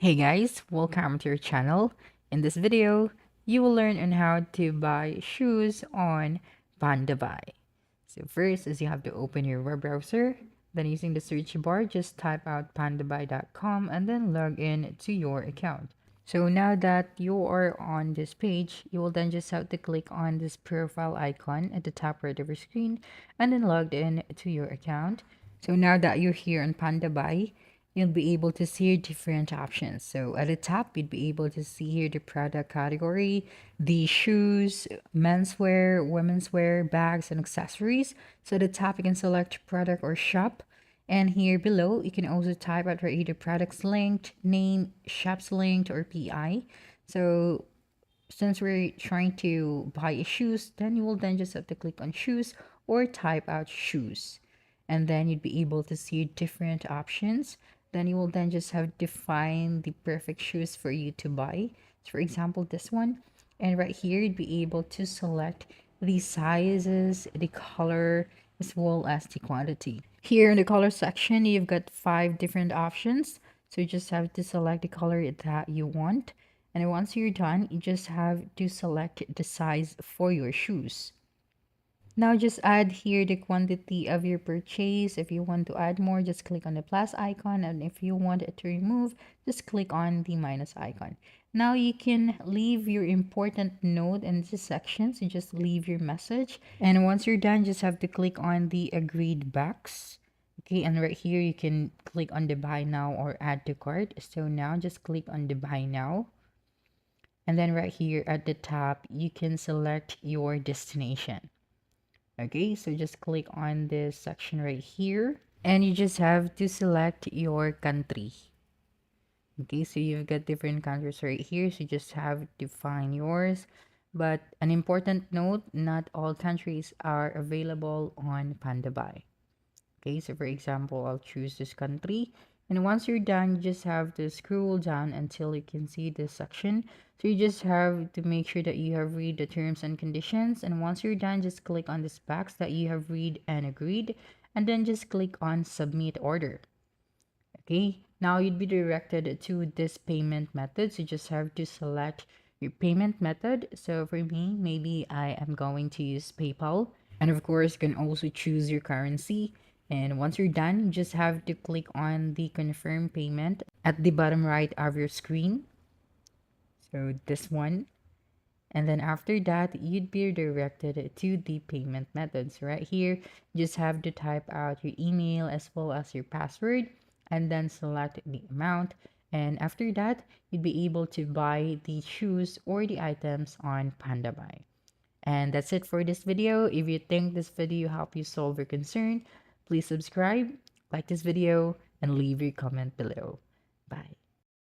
Hey guys, welcome to your channel. In this video, you will learn on how to buy shoes on Pandabuy. So first is you have to open your web browser. Then using the search bar, just type out pandabuy.com and then log in to your account. So now that you are on this page, you will then just have to click on this profile icon at the top right of your screen and then log in to your account. So now that you're here on Pandabuy, you'll be able to see different options. So at the top, you'd be able to see here the product category, the shoes, menswear, women's wear, bags, and accessories. So at the top, you can select product or shop. And here below, you can also type out right either products linked, name, shops linked, or PI. So since we're trying to buy a shoes, then you will then just have to click on shoes or type out shoes. And then you'd be able to see different options. Then you will then just have to find the perfect shoes for you to buy. So for example, this one. And right here, you'd be able to select the sizes, the color, as well as the quantity. Here in the color section, you've got 5 different options. So you just have to select the color that you want. And once you're done, you just have to select the size for your shoes. Now just add here the quantity of your purchase. If you want to add more, just click on the plus icon. And if you want it to remove, just click on the minus icon. Now you can leave your important note in this section. So just leave your message. And once you're done, just have to click on the agreed box. Okay, and right here you can click on the buy now or add to cart. So now just click on the buy now. And then right here at the top, you can select your destination. Okay, so just click on this section right here and you just have to select your country. Okay, so you've got different countries right here, so you just have to find yours. But an important note, not all countries are available on Pandabuy. Okay, so for example, I'll choose this country. And once you're done, you just have to scroll down until you can see this section. So you just have to make sure that you have read the terms and conditions. And once you're done, just click on this box that you have read and agreed. And then just click on submit order. Okay, now you'd be directed to this payment method. So you just have to select your payment method. So for me, maybe I am going to use PayPal. And of course, you can also choose your currency. And once you're done, you just have to click on the confirm payment at the bottom right of your screen. So this one. And then after that, you'd be directed to the payment methods. Right here, you just have to type out your email as well as your password and then select the amount. And after that, you'd be able to buy the shoes or the items on Pandabuy. And that's it for this video. If you think this video helped you solve your concern, please subscribe, like this video, and leave your comment below. Bye.